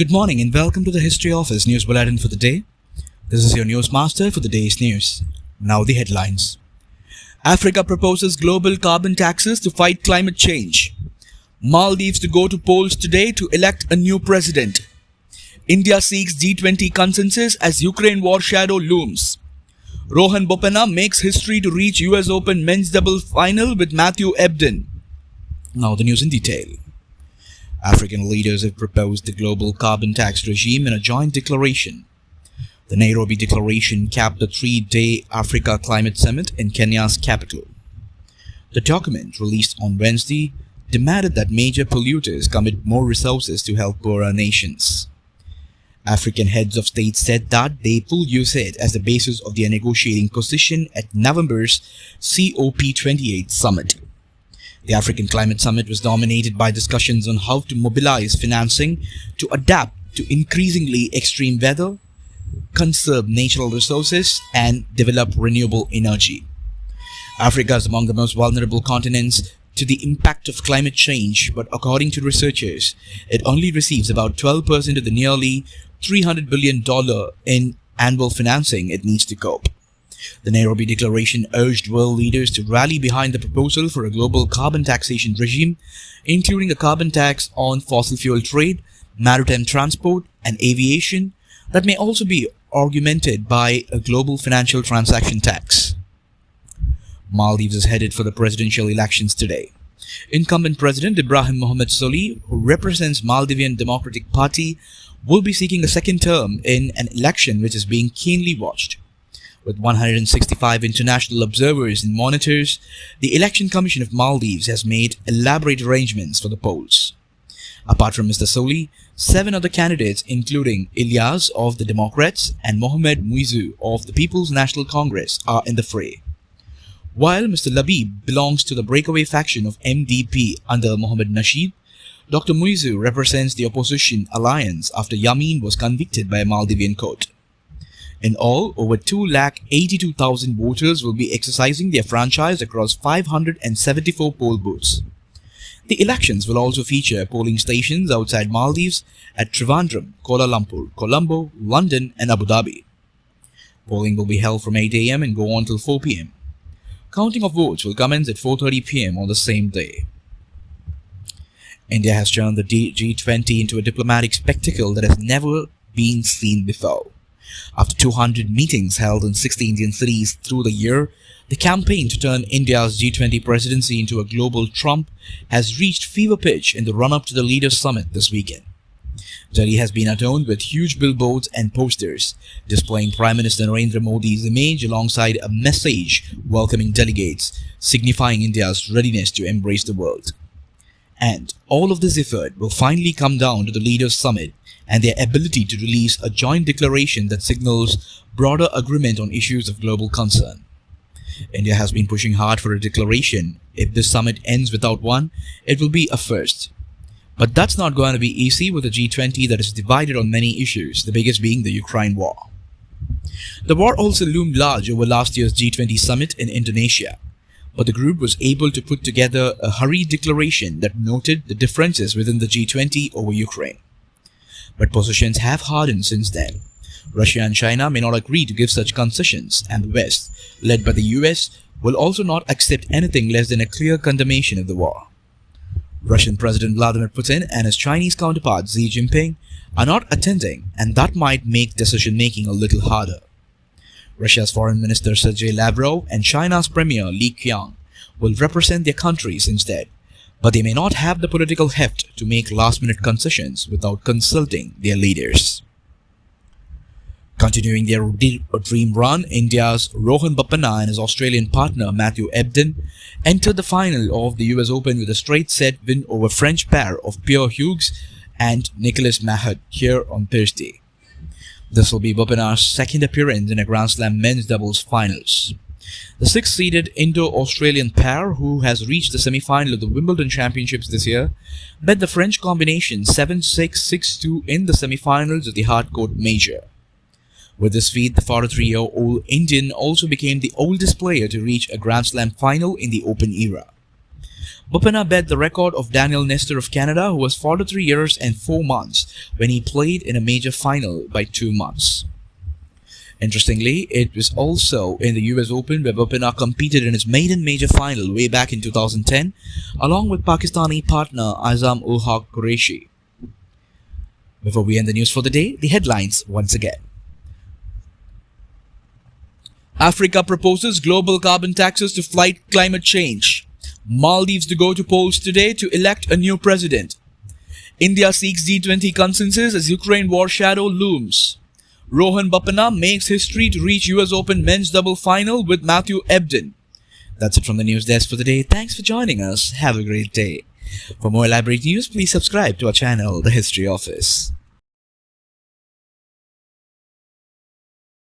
Good morning and welcome to the History Office News Bulletin for the day. This is your Newsmaster for the day's news. Now the headlines. Africa proposes global carbon taxes to fight climate change. Maldives to go to polls today to elect a new president. India seeks G20 consensus as Ukraine war shadow looms. Rohan Bopanna makes history to reach US Open men's double final with Matthew Ebden. Now the news in detail. African leaders have proposed the global carbon tax regime in a joint declaration. The Nairobi Declaration capped the three-day Africa Climate Summit in Kenya's capital. The document, released on Wednesday, demanded that major polluters commit more resources to help poorer nations. African heads of state said that they will use it as the basis of their negotiating position at November's COP28 summit. The African Climate Summit was dominated by discussions on how to mobilize financing to adapt to increasingly extreme weather, conserve natural resources, and develop renewable energy. Africa is among the most vulnerable continents to the impact of climate change, but according to researchers, it only receives about 12% of the nearly $300 billion in annual financing it needs to cope. The Nairobi Declaration urged world leaders to rally behind the proposal for a global carbon taxation regime, including a carbon tax on fossil fuel trade, maritime transport, and aviation, that may also be augmented by a global financial transaction tax. Maldives is headed for the presidential elections today. Incumbent President Ibrahim Mohamed Solih, who represents Maldivian Democratic Party, will be seeking a second term in an election which is being keenly watched. With 165 international observers and monitors, the Election Commission of Maldives has made elaborate arrangements for the polls. Apart from Mr. Solih, 7 other candidates, including Ilyas of the Democrats and Mohamed Muizu of the People's National Congress, are in the fray. While Mr. Labib belongs to the breakaway faction of MDP under Mohamed Nasheed, Dr. Muizu represents the opposition alliance after Yamin was convicted by a Maldivian court. In all, over 282,000 voters will be exercising their franchise across 574 poll booths. The elections will also feature polling stations outside Maldives at Trivandrum, Kuala Lumpur, Colombo, London, and Abu Dhabi. Polling will be held from 8 a.m. and go on till 4 p.m. Counting of votes will commence at 4:30 p.m. on the same day. India has turned the G20 into a diplomatic spectacle that has never been seen before. After 200 meetings held in 60 Indian cities through the year, the campaign to turn India's G20 presidency into a global Trump has reached fever pitch in the run-up to the Leaders' Summit this weekend. Delhi has been adorned with huge billboards and posters displaying Prime Minister Narendra Modi's image alongside a message welcoming delegates, signifying India's readiness to embrace the world. And all of this effort will finally come down to the Leaders' Summit and their ability to release a joint declaration that signals broader agreement on issues of global concern. India has been pushing hard for a declaration. If this summit ends without one, it will be a first. But that's not going to be easy with a G20 that is divided on many issues, the biggest being the Ukraine war. The war also loomed large over last year's G20 summit in Indonesia, but the group was able to put together a hurried declaration that noted the differences within the G20 over Ukraine. But positions have hardened since then. Russia and China may not agree to give such concessions, and the West, led by the US, will also not accept anything less than a clear condemnation of the war. Russian President Vladimir Putin and his Chinese counterpart Xi Jinping are not attending, and that might make decision-making a little harder. Russia's Foreign Minister Sergei Lavrov and China's Premier Li Qiang will represent their countries instead, but they may not have the political heft to make last-minute concessions without consulting their leaders. Continuing their dream run, India's Rohan Bopanna and his Australian partner Matthew Ebden entered the final of the US Open with a straight-set win over French pair of Pierre Hughes and Nicolas Mahut here on Thursday. This will be Bopanna's second appearance in a Grand Slam men's doubles finals. The 6th-seeded Indo-Australian pair, who has reached the semi-final of the Wimbledon Championships this year, met the French combination 7-6, 6-2 in the semi-finals of the hardcourt major. With this feat, the 43-year-old Indian also became the oldest player to reach a Grand Slam final in the Open era. Bopanna bet the record of Daniel Nestor of Canada, who was 43 years and 4 months when he played in a major final by 2 months. Interestingly, it was also in the US Open where Bopanna competed in his maiden major final way back in 2010 along with Pakistani partner Azam ul Haq Qureshi. Before we end the news for the day, the headlines once again. Africa proposes global carbon taxes to fight climate change. Maldives to go to polls today to elect a new president. India seeks G20 consensus as Ukraine war shadow looms. Rohan Bopanna makes history to reach US Open men's double final with Matthew Ebden. That's it from the news desk for the day. Thanks for joining us. Have a great day. For more elaborate news, please subscribe to our channel, The History Office.